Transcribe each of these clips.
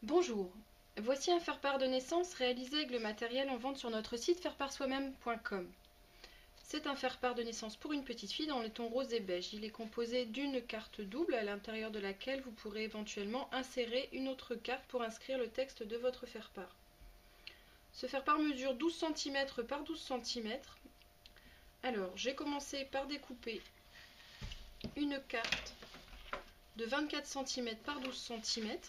Bonjour, voici un faire-part de naissance réalisé avec le matériel en vente sur notre site fairepartsoi-même.com. C'est un faire-part de naissance pour une petite fille dans les tons rose et beige. Il est composé d'une carte double à l'intérieur de laquelle vous pourrez éventuellement insérer une autre carte pour inscrire le texte de votre faire-part. Ce faire-part mesure 12 cm par 12 cm. Alors, j'ai commencé par découper une carte de 24 cm par 12 cm.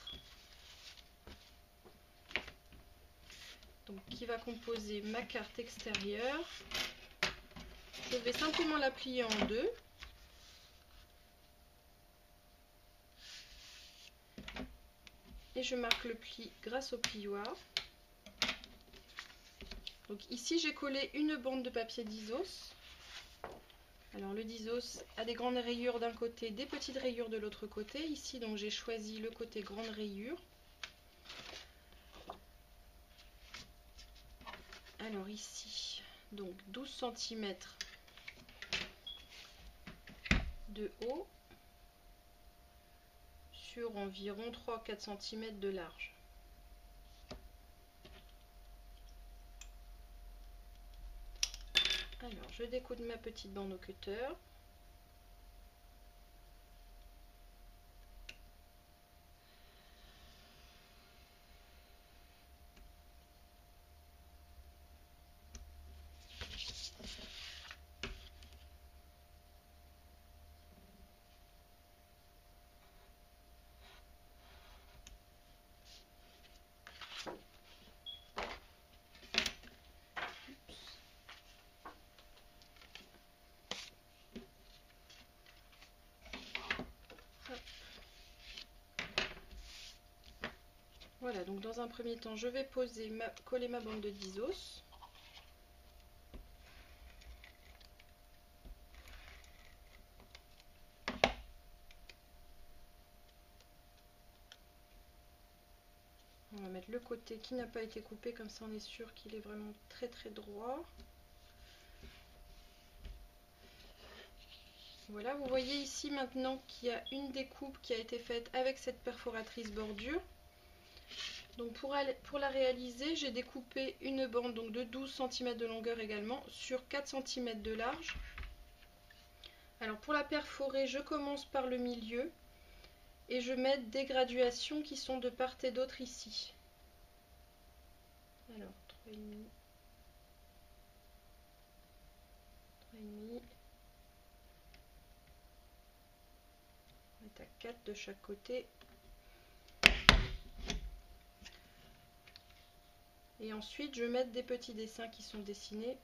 Donc, qui va composer ma carte extérieure. Je vais simplement la plier en deux. Et je marque le pli grâce au plioir. Donc ici j'ai collé une bande de papier d'Isos. Alors le d'Isos a des grandes rayures d'un côté, des petites rayures de l'autre côté. Ici donc j'ai choisi le côté grande rayure. Alors ici donc 12 cm de haut sur environ 3-4 cm de large. Alors je découpe ma petite bande au cutter. Voilà, donc dans un premier temps, je vais coller ma bande de d'Isos. On va mettre le côté qui n'a pas été coupé, comme ça on est sûr qu'il est vraiment très très droit. Voilà, vous voyez ici maintenant qu'il y a une découpe qui a été faite avec cette perforatrice bordure. Donc pour la réaliser, j'ai découpé une bande donc de 12 cm de longueur également sur 4 cm de large. Alors pour la perforer, je commence par le milieu et je mets des graduations qui sont de part et d'autre ici. Alors 3,5, 3,5. On est à 4 de chaque côté. Et ensuite, je vais mettre des petits dessins qui sont dessinés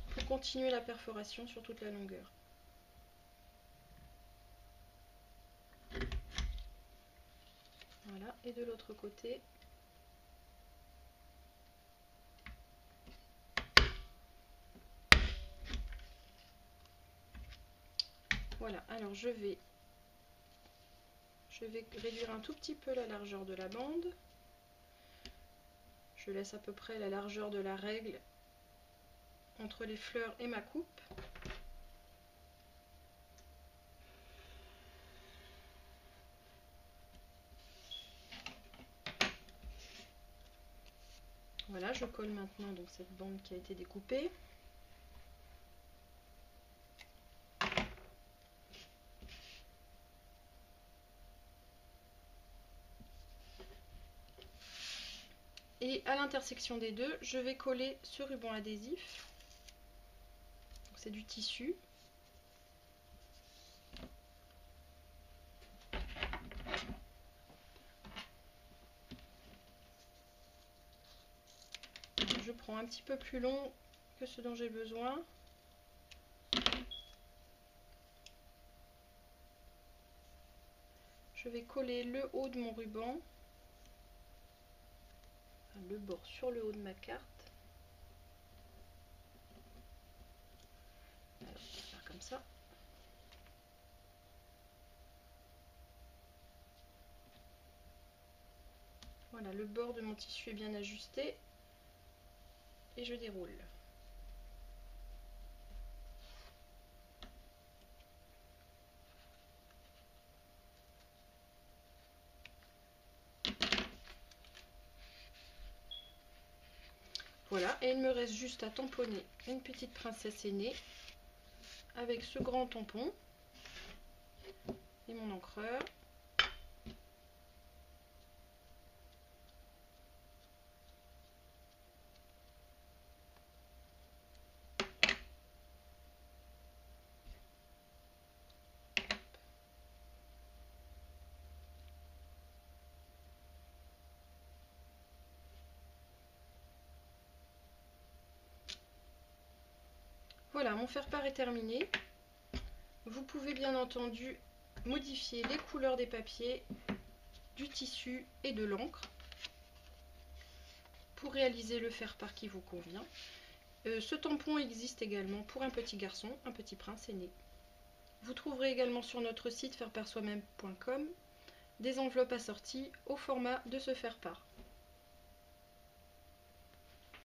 pour continuer la perforation sur toute la longueur. Voilà, et de l'autre côté. Voilà, alors je vais réduire un tout petit peu la largeur de la bande. Je laisse à peu près la largeur de la règle entre les fleurs et ma coupe. Voilà, je colle maintenant donc cette bande qui a été découpée. Et à l'intersection des deux, je vais coller ce ruban adhésif. C'est du tissu. Je prends un petit peu plus long que ce dont j'ai besoin. Je vais coller le haut de mon ruban, enfin, le bord sur le haut de ma carte. Alors, on va faire comme ça. Voilà, le bord de mon tissu est bien ajusté et je déroule. Voilà, et il me reste juste à tamponner une petite princesse aînée avec ce grand tampon et mon encreur. Voilà, mon faire-part est terminé. Vous pouvez bien entendu modifier les couleurs des papiers, du tissu et de l'encre pour réaliser le faire-part qui vous convient. Ce tampon existe également pour un petit garçon, un petit prince aîné. Vous trouverez également sur notre site faireparsoi-même.com des enveloppes assorties au format de ce faire-part.